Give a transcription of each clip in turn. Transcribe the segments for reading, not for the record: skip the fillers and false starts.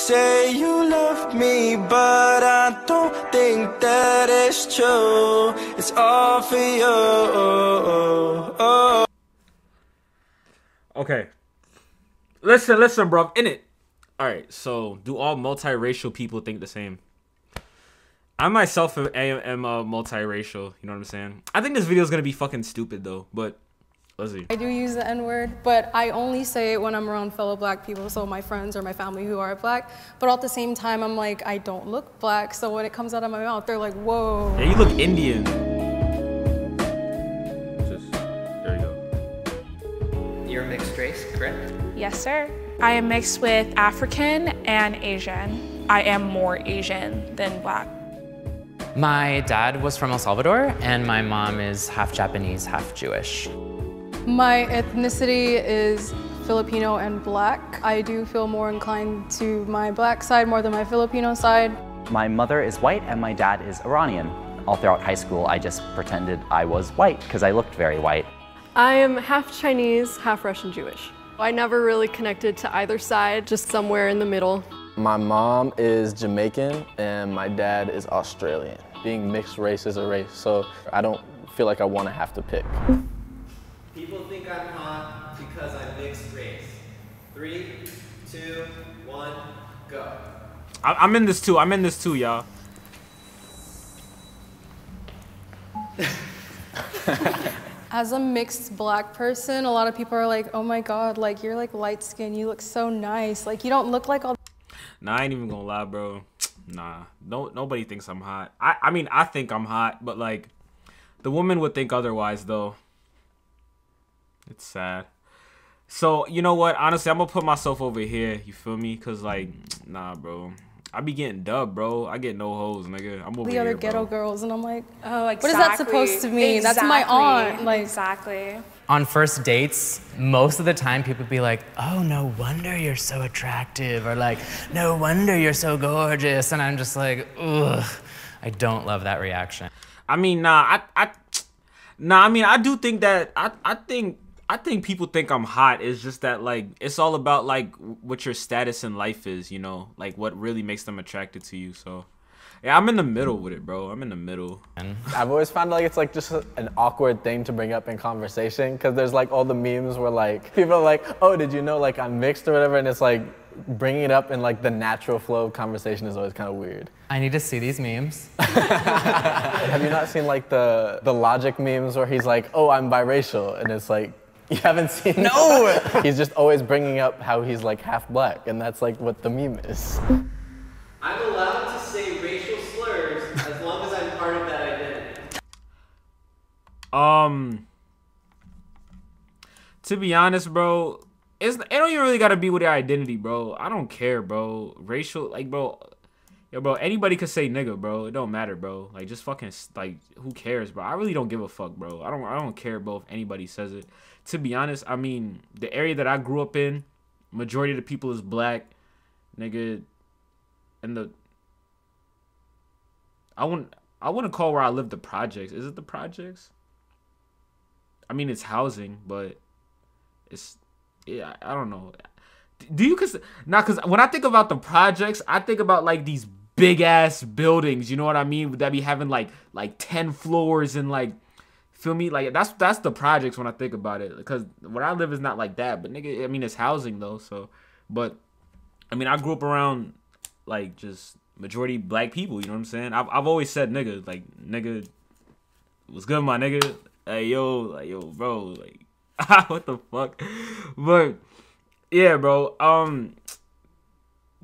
say you love me, but I don't think that it's true. It's all for you. Okay. Listen, bro. In it. Alright, so do all multiracial people think the same? I myself am multiracial, you know what I'm saying? I think this video is gonna be fucking stupid though, but let's see. I do use the N-word, but I only say it when I'm around fellow black people, so my friends or my family who are black. But at the same time, I'm like, I don't look black, so when it comes out of my mouth, they're like, whoa. Yeah, you look Indian. Just, there you go. You're mixed race, correct? Yes, sir. I am mixed with African and Asian. I am more Asian than black. My dad was from El Salvador, and my mom is half Japanese, half Jewish. My ethnicity is Filipino and black. I do feel more inclined to my black side more than my Filipino side. My mother is white and my dad is Iranian. All throughout high school, I just pretended I was white because I looked very white. I am half Chinese, half Russian Jewish. I never really connected to either side, just somewhere in the middle. My mom is Jamaican and my dad is Australian. Being mixed race is a race, so I don't feel like I want to have to pick. People think I'm hot because I'm mixed race. 3, 2, 1, go. I'm in this too. I'm in this too, y'all. As a mixed black person, a lot of people are like, oh my God, like you're like light skinned, you look so nice. Like you don't look like all. Nah, I ain't even gonna lie, bro. Nah, nobody thinks I'm hot. I mean, I think I'm hot, but like, the woman would think otherwise, though. It's sad. So, you know what? Honestly, I'm gonna put myself over here, you feel me? Cause like, nah, bro. I be getting dubbed, bro. I get no hoes, nigga. I'm over the here, other bro. ghetto girls, and I'm like, Oh, exactly. what is that supposed to mean? That's my aunt. Like, exactly. On first dates, most of the time people be like, oh, no wonder you're so attractive, or like, no wonder you're so gorgeous, and I'm just like, ugh. I don't love that reaction. I mean, nah, I mean, I do think that, I think people think I'm hot. It's just that, like, it's all about, like, what your status in life is, you know? Like, what really makes them attracted to you, so. Yeah, I'm in the middle with it, bro. I'm in the middle. I've always found like it's like just an awkward thing to bring up in conversation because there's like all the memes where like people are like, oh, did you know like I'm mixed or whatever? And it's like bringing it up in like the natural flow of conversation is always kind of weird. I need to see these memes. Have you not seen like the Logic memes where he's like, oh, I'm biracial? And it's like, you haven't seen No! He's just always bringing up how he's like half black, and that's like what the meme is. I'm allowed to say racial slurs as long as I'm part of that identity. To be honest, bro, it don't even really gotta be with your identity, bro. I don't care, bro. Racial, like, bro, yo, bro, anybody could say nigga, bro. It don't matter, bro. Like, just fucking, like, who cares, bro? I really don't give a fuck, bro. I don't care, bro, if anybody says it. To be honest, I mean, the area that I grew up in, majority of the people is black, nigga. And I wouldn't call where I live the projects. Is it the projects? I mean, it's housing, but it's, yeah, I don't know. Do you cause when I think about the projects, I think about like these big ass buildings, you know what I mean? That be having like 10 floors and like, feel me? Like that's the projects when I think about it. Because where I live is not like that, but nigga, I mean, it's housing though. So, but I mean, I grew up around like just majority black people, you know what I'm saying? I've always said nigga, like nigga, what's good, my nigga? Hey yo, like yo, bro, like what the fuck? But yeah, bro.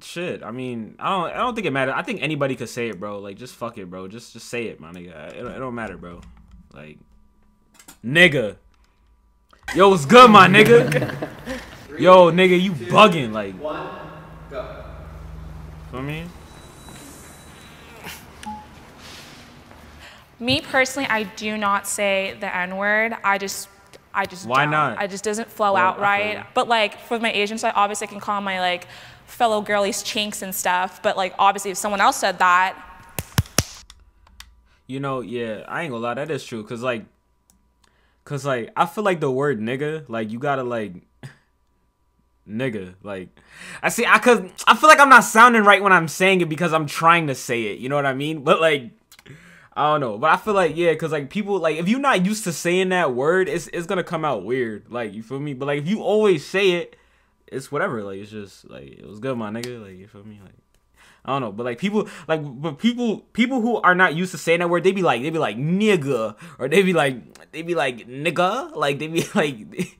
Shit. I mean, I don't think it matters. I think anybody could say it, bro. Like just fuck it, bro. Just say it, my nigga. It don't matter, bro. Like nigga. Yo, what's good, my nigga? Yo, nigga, you bugging like. 1, go. I mean, Me personally, I do not say the N-word. I just Why don't. not? It just doesn't flow Well, out right. But like for my Asian side, obviously I can call my like fellow girlies chinks and stuff. But like obviously if someone else said that, you know, yeah, I ain't gonna lie, that is true. Cause like I feel like the word nigga, like you gotta like, nigga. Like, I cause I feel like I'm not sounding right when I'm saying it because I'm trying to say it. You know what I mean? But like, I don't know. But I feel like, yeah, cause like people, like if you're not used to saying that word, it's gonna come out weird. Like, you feel me? But like if you always say it, it's whatever. Like, it's just like, it was good, my nigga. Like, you feel me? Like, I don't know, but like people who are not used to saying that word, they be like nigga, or they be like nigga, like they be like.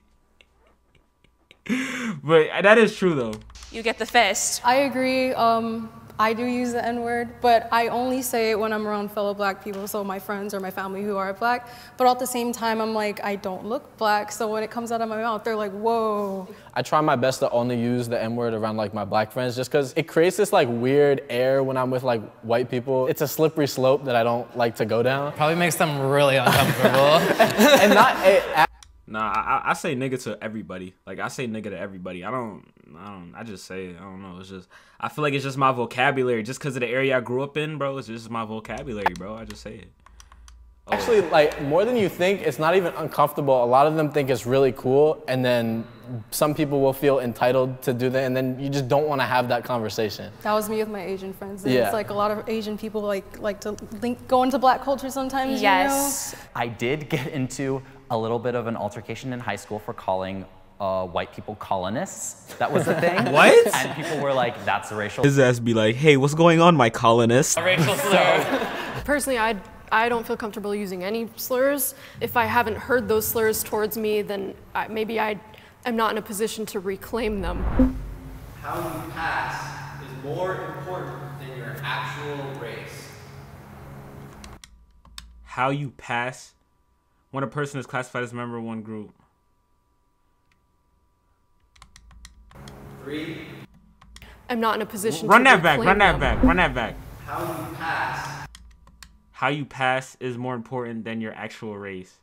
But that is true though. You get the fist. I agree. I do use the N-word, but I only say it when I'm around fellow black people, so my friends or my family who are black. But at the same time, I'm like, I don't look black, so when it comes out of my mouth, they're like, whoa. I try my best to only use the N-word around like my black friends just because it creates this like weird air when I'm with like white people. It's a slippery slope that I don't like to go down. Probably makes them really uncomfortable. And not... Nah, I say nigga to everybody. Like, I say nigga to everybody. I just say it. I don't know. It's just, I feel like it's just my vocabulary. Just because of the area I grew up in, bro, it's just my vocabulary, bro. I just say it. Oh. Actually, like, more than you think, it's not even uncomfortable. A lot of them think it's really cool, and then some people will feel entitled to do that, and then you just don't want to have that conversation. That was me with my Asian friends. And yeah. It's like a lot of Asian people like to go into black culture sometimes, yes. You know? I did get into a little bit of an altercation in high school for calling white people colonists. That was the thing. What? And people were like, that's a racial... His ass be like, hey, what's going on, my colonists? A racial slur. Personally, I don't feel comfortable using any slurs. If I haven't heard those slurs towards me, then maybe I am not in a position to reclaim them. How you pass is more important than your actual race. How you pass when a person is classified as a member of one group. 3. I'm not in a position Run to that back, reclaim run that them. back, run that back. How you pass. How you pass is more important than your actual race.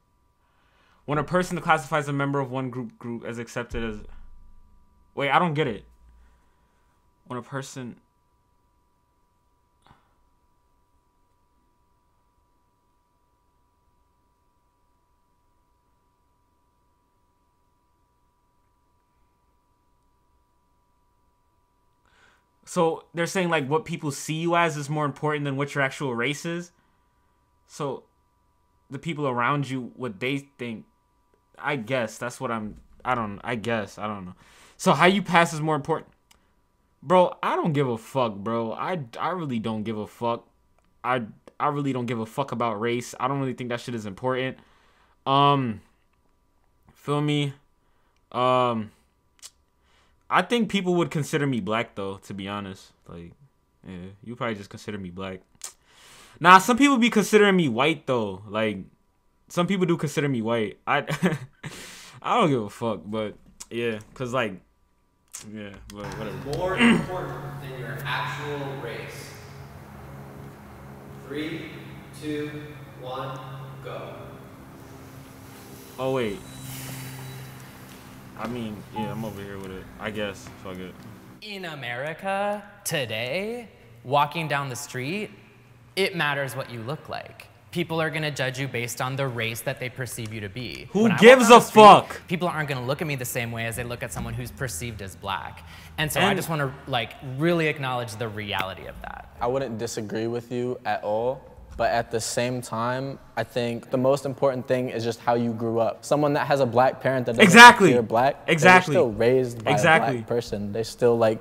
When a person classifies a member of one group as accepted as... Wait, I don't get it. When a person... So they're saying like what people see you as is more important than what your actual race is. So the people around you, what they think, I guess that's what I don't know. So how you pass is more important. Bro, I don't give a fuck, bro. I really don't give a fuck. I really don't give a fuck about race. I don't really think that shit is important. Feel me? I think people would consider me black though, to be honest. Like, yeah, you probably just consider me black. Nah, some people be considering me white though. Like, some people do consider me white. I don't give a fuck, but yeah, cause like, yeah, but whatever. More important than your actual race. 3, 2, 1, go. Oh wait. I mean, yeah, I'm over here with it. I guess. Fuck it. In America today, walking down the street, it matters what you look like. People are gonna judge you based on the race that they perceive you to be. Who gives a fuck? People aren't gonna look at me the same way as they look at someone who's perceived as black. And so I just wanna like really acknowledge the reality of that. I wouldn't disagree with you at all. But at the same time, I think the most important thing is just how you grew up. Someone that has a black parent that doesn't appear black, they're still raised by a black person. They still like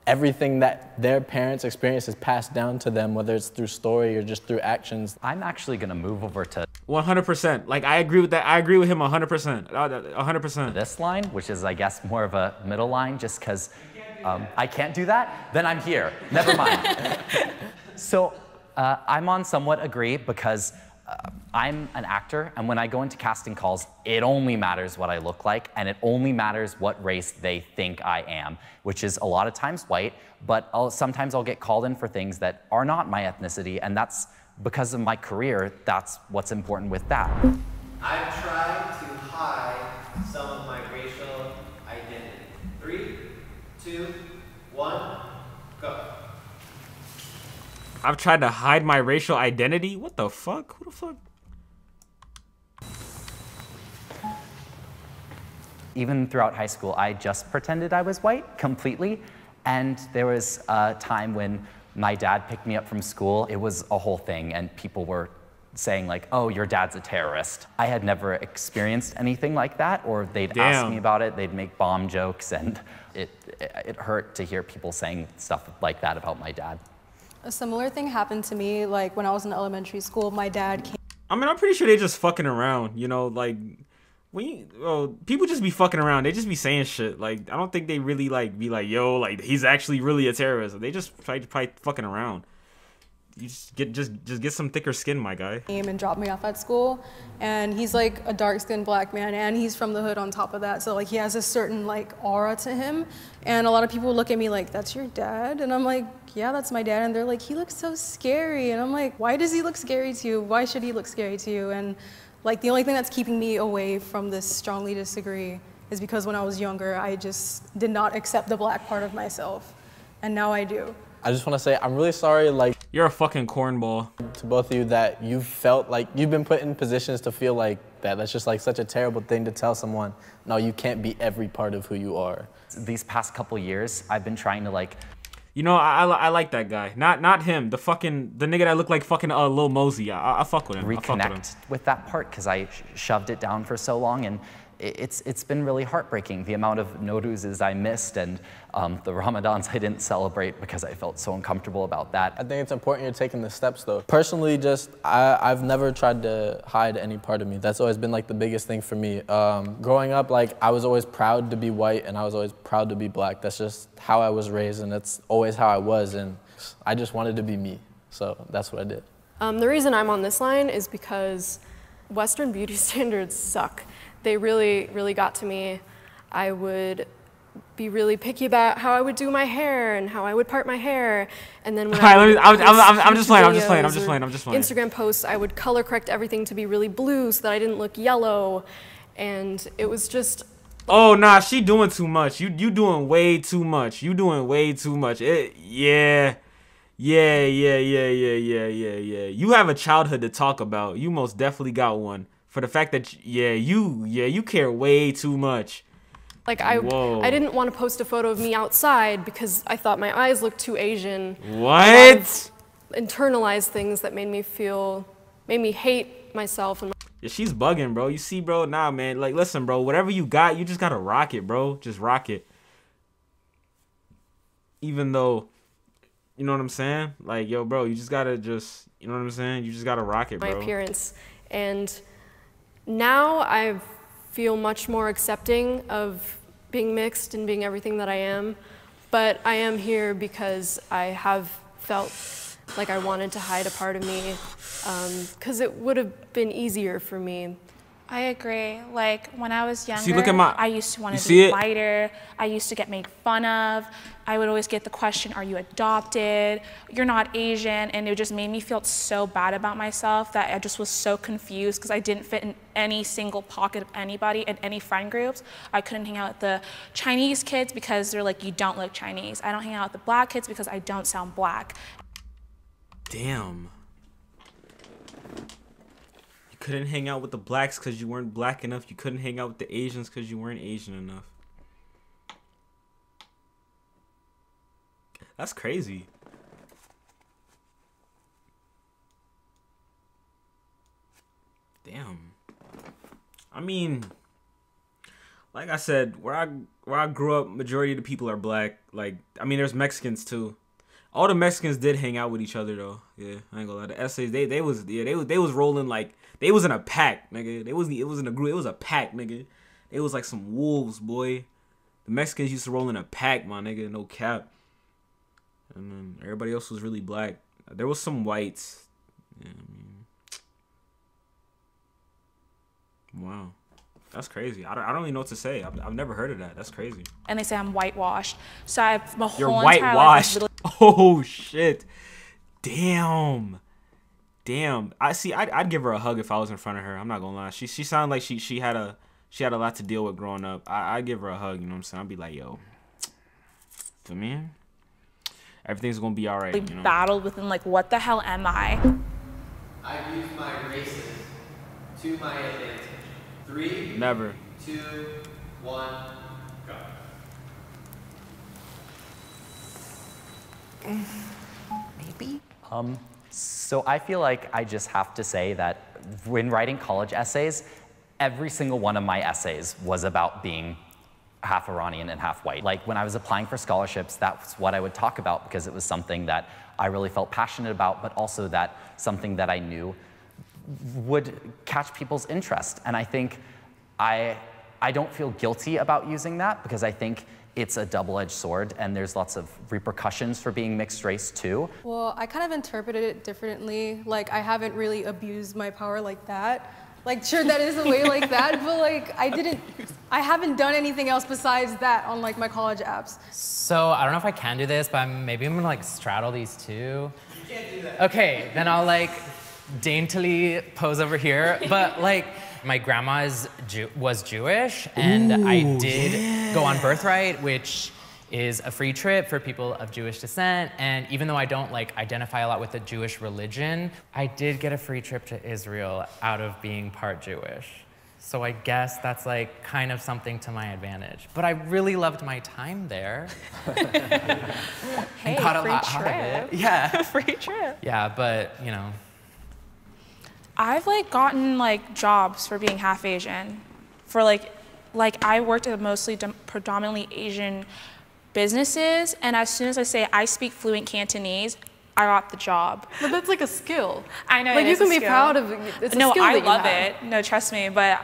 everything that their parents' experience is passed down to them, whether it's through story or just through actions. I'm actually gonna move over to 100%. Like, I agree with that. I agree with him 100%. 100%. This line, which is, I guess, more of a middle line, just because I can't do that, then I'm here. Never mind. So. I'm on somewhat agree because I'm an actor, and when I go into casting calls, it only matters what I look like, and it only matters what race they think I am, which is a lot of times white, but sometimes I'll get called in for things that are not my ethnicity, and that's because of my career, that's what's important with that. I've tried to hide some of my racial identity. 3, 2, 1, go. I've tried to hide my racial identity? What the fuck? Who the fuck? Even throughout high school, I just pretended I was white completely. And there was a time when my dad picked me up from school. It was a whole thing, and people were saying like, oh, your dad's a terrorist. I had never experienced anything like that, or they'd ask me about it, they'd make bomb jokes, and it hurt to hear people saying stuff like that about my dad. A similar thing happened to me, like when I was in elementary school, my dad came. I mean, I'm pretty sure they just fucking around, you know, like, people just be fucking around. They just be saying shit. Like, I don't think they really, like, be like, yo, like, he's actually really a terrorist. They just probably fucking around. You just get some thicker skin, my guy. Came and dropped me off at school, and he's like a dark-skinned black man, and he's from the hood on top of that. So like he has a certain like aura to him, and a lot of people look at me like, "That's your dad?" And I'm like, "Yeah, that's my dad." And they're like, "He looks so scary." And I'm like, "Why does he look scary to you? Why should he look scary to you?" And like the only thing that's keeping me away from this strongly disagree is because when I was younger, I just did not accept the black part of myself, and now I do. I just want to say I'm really sorry, like, you're a fucking cornball. To both of you, that you felt like you've been put in positions to feel like that. That's just like such a terrible thing to tell someone. No, you can't be every part of who you are. These past couple years, I've been trying to like, you know, I like that guy. Not him. The nigga that looked like fucking Lil Mosey. I fuck with him. Reconnect with that part because I shoved it down for so long, and it's been really heartbreaking, the amount of Nowruzes I missed and the Ramadans I didn't celebrate because I felt so uncomfortable about that. I think it's important you're taking the steps though. Personally, I've never tried to hide any part of me. That's always been like the biggest thing for me. Growing up, like I was always proud to be white and I was always proud to be black. That's just how I was raised and that's always how I was, and I just wanted to be me. So that's what I did. The reason I'm on this line is because Western beauty standards suck. They really, really got to me. I would be really picky about how I would do my hair and how I would part my hair. And then when I'm just playing. Instagram posts, I would color correct everything to be really blue so that I didn't look yellow. And it was just... Oh, nah, she doing too much. You doing way too much. You doing way too much. Yeah. You have a childhood to talk about. You most definitely got one. For the fact that, you care way too much. Like, I didn't want to post a photo of me outside because I thought my eyes looked too Asian. What? Internalized things that made me hate myself. And yeah, she's bugging, bro. You see, bro? Nah, man. Like, listen, bro. Whatever you got, you just gotta rock it, bro. Just rock it. Even though, you know what I'm saying? Like, yo, bro, you just gotta you know what I'm saying? You just gotta rock it, bro. My appearance. And now I feel much more accepting of being mixed and being everything that I am, but I am here because I have felt like I wanted to hide a part of me, because it would have been easier for me. I agree. Like, when I was younger, see, look at I used to want to be lighter. I used to get made fun of. I would always get the question, are you adopted? You're not Asian. And it just made me feel so bad about myself that I just was so confused because I didn't fit in any single pocket of anybody in any friend groups. I couldn't hang out with the Chinese kids because they're like, you don't look Chinese. I don't hang out with the black kids because I don't sound black. Damn. Couldn't hang out with the blacks because you weren't black enough. You couldn't hang out with the Asians because you weren't Asian enough. That's crazy. Damn. I mean, like I said, where I grew up, majority of the people are black. Like, I mean, there's Mexicans too. All the Mexicans did hang out with each other though. Yeah, I ain't gonna lie. The essays, they was rolling like they was in a pack, nigga. It wasn't a group. It was a pack, nigga. It was like some wolves, boy. The Mexicans used to roll in a pack, my nigga. No cap. And then everybody else was really black. There was some whites. Yeah, I mean, wow. That's crazy. I don't even know what to say. I've never heard of that. That's crazy. And they say I'm whitewashed. So I've my You're whole whitewashed. Oh shit. Damn. I'd give her a hug if I was in front of her. I'm not gonna lie. She sounded like she had a lot to deal with growing up. I'd give her a hug. You know what I'm saying? I'd be like, yo, for me, everything's gonna be all right. You know? Battled within like, what the hell am I? I've used my races to my advantage. 3, Never. 2, 1, go. Maybe? So I feel like I just have to say that when writing college essays, every single one of my essays was about being half Iranian and half white. Like when I was applying for scholarships, that's what I would talk about because it was something that I really felt passionate about, but also that something that I knew would catch people's interest. And I think I don't feel guilty about using that because I think it's a double-edged sword and there's lots of repercussions for being mixed race too. Well, I kind of interpreted it differently. Like, I haven't really abused my power like that. Like, sure, that is a way like that, but like, I haven't done anything else besides that on like my college apps. So I don't know if I can do this, but maybe I'm gonna like straddle these two. You can't do that. Okay, then I'll like daintily pose over here, but like, my grandma was Jewish, and I did go on Birthright, which is a free trip for people of Jewish descent. And even though I don't like identify a lot with the Jewish religion, I did get a free trip to Israel out of being part Jewish. So I guess that's like kind of something to my advantage. But I really loved my time there. Hey, got a free lot trip. out of it. Yeah. Free trip. Yeah, but you know. I've like gotten like jobs for being half Asian, for like I worked at mostly predominantly Asian businesses, and as soon as I say I speak fluent Cantonese, I got the job. But that's like a skill. I know. Like, you can be proud of it. It's a skill I that you love have. it. No, trust me. But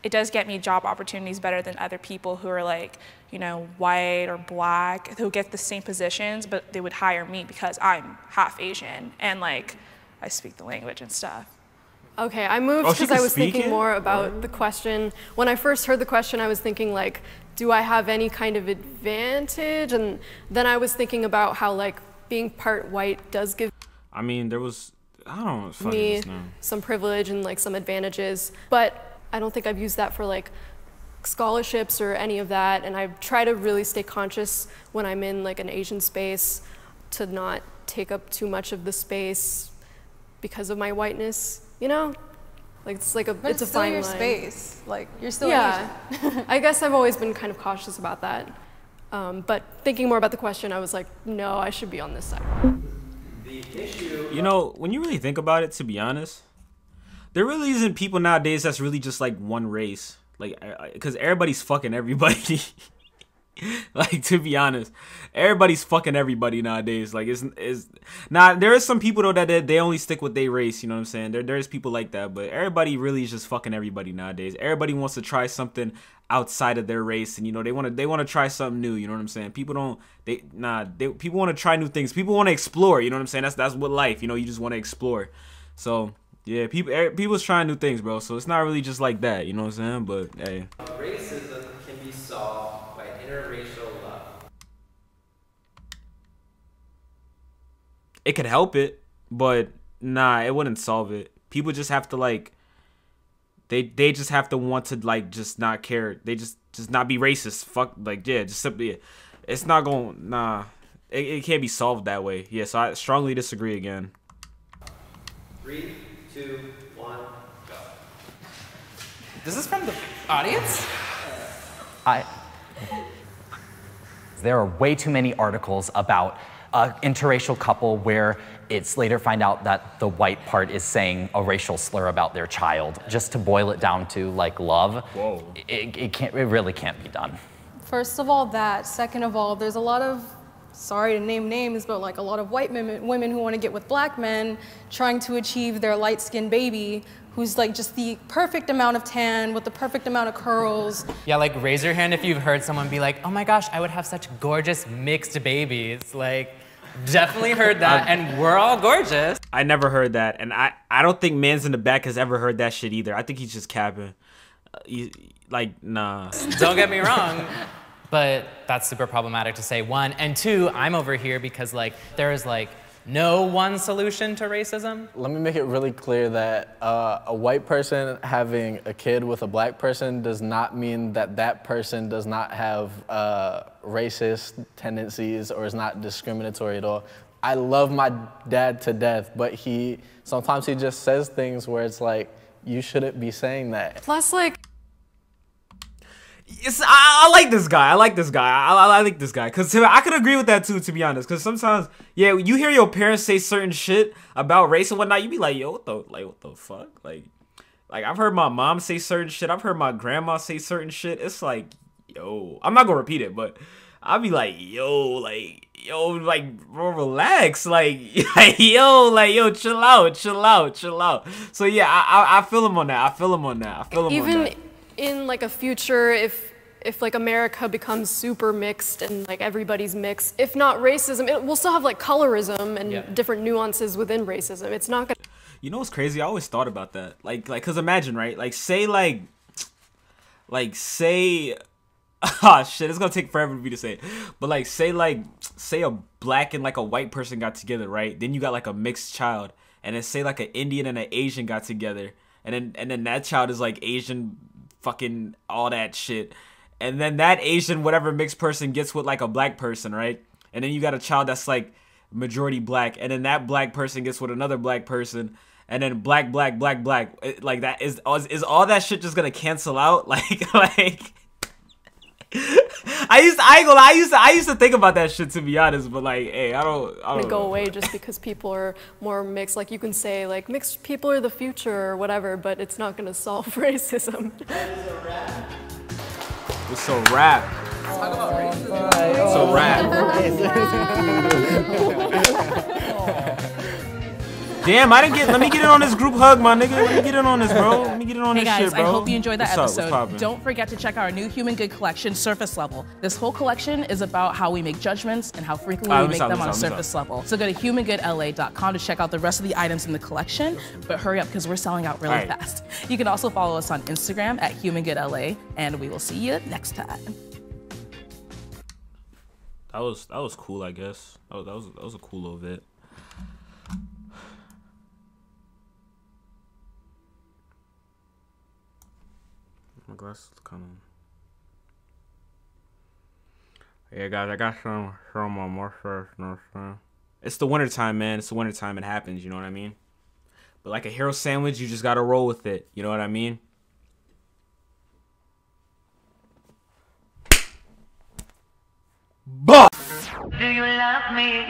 it does get me job opportunities better than other people who are like, you know, white or black, who get the same positions, but they would hire me because I'm half Asian and like I speak the language and stuff. Okay, I moved because I was thinking more about the question. When I first heard the question, I was thinking like, do I have any kind of advantage? And then I was thinking about how like being part white does give I mean, there was, I don't know, me some privilege and like some advantages, but I don't think I've used that for like scholarships or any of that. And I try to really stay conscious when I'm in like an Asian space to not take up too much of the space because of my whiteness. You know, like it's like But it's a still fine your line. space. Like, you're still Asian. I guess I've always been kind of cautious about that. But thinking more about the question, I was like, no, I should be on this side. The issue. You know, when you really think about it, to be honest, there really isn't people nowadays that's really just like one race. Like, because everybody's fucking everybody. Like, to be honest, everybody's fucking everybody nowadays. Like, there is some people though that they only stick with their race. You know what I'm saying? There's people like that, but everybody really is just fucking everybody nowadays. Everybody wants to try something outside of their race, and you know they want to try something new. You know what I'm saying? People people want to try new things. People want to explore. You know what I'm saying? That's what life. You know, you just want to explore. So yeah, people's trying new things, bro. So it's not really just like that. You know what I'm saying? But hey, Racism can be solved by interracial love. it could help it, but nah, it wouldn't solve it. People just have to like, they just have to want to like just not care. They just not be racist. Fuck, like, yeah, just simply, it's not going, nah, it can't be solved that way. Yeah, so I strongly disagree again. 3, 2, 1, go. This is from the audience? There are way too many articles about an interracial couple where it's later find out that the white part is saying a racial slur about their child. Just to boil it down to like love, Whoa. It really can't be done. First of all, that. Second of all, there's a lot of, sorry to name names, but like a lot of white women who want to get with black men trying to achieve their light-skinned baby who's like just the perfect amount of tan with the perfect amount of curls. Yeah, like raise your hand if you've heard someone be like, oh my gosh, I would have such gorgeous mixed babies. Like, definitely heard that, and we're all gorgeous. I never heard that, and I don't think Mans in the Back has ever heard that shit either. I think he's just capping. Like, nah. Don't get me wrong, but that's super problematic to say, one. And two, I'm over here because like there is like no one solution to racism. Let me make it really clear that a white person having a kid with a black person does not mean that that person does not have racist tendencies or is not discriminatory at all. I love my dad to death, but sometimes he just says things where it's like, you shouldn't be saying that. Plus, like, I like this guy. I like this guy. I like this guy. Because I could agree with that too, to be honest. Because sometimes, yeah, you hear your parents say certain shit about race and whatnot, you be like, yo, what the fuck? Like, I've heard my mom say certain shit. I've heard my grandma say certain shit. It's like, yo, I'm not going to repeat it, but I'll be like, yo, bro, relax. Like, yo, chill out. So, yeah, I feel him on that. Even in like a future, if like America becomes super mixed and like everybody's mixed, if not racism, we'll still have like colorism and different nuances within racism. It's not gonna. You know what's crazy? I always thought about that. Like, cause imagine, right? Like, say, ah, shit, it's gonna take forever for me to say it. But like, say a black and like a white person got together, right? Then you got like a mixed child, and then say like an Indian and an Asian got together, and then that child is like Asian, fucking all that shit, and then that Asian whatever mixed person gets with like a black person, right? And then you got a child that's like majority black, and then that black person gets with another black person, and then black. Like that is all that shit just gonna cancel out? Like. I used to think about that shit, to be honest, but like, hey, I don't go away just because people are more mixed. Like you can say like mixed people are the future or whatever, but it's not gonna solve racism. It's a wrap. It's a wrap. Damn, I didn't get. Let me get in on this group hug, my nigga. Let me get in on this, bro. Let me get in on hey this guys, shit, bro. I hope you enjoyed that episode. What's Don't forget to check out our new Human Good collection, Surface Level. This whole collection is about how we make judgments and how frequently we make them on a surface level. So go to humangoodla.com to check out the rest of the items in the collection. But hurry up because we're selling out really fast. You can also follow us on Instagram at humangoodla, and we will see you next time. That was cool, I guess. That was a cool little bit. My glasses kind of. Yeah, guys, I got some my mustache. You know what I'm saying? It's the wintertime, man. It's the wintertime. It happens. You know what I mean? But like a hero sandwich, you just gotta roll with it. You know what I mean? Bah! Do you love me?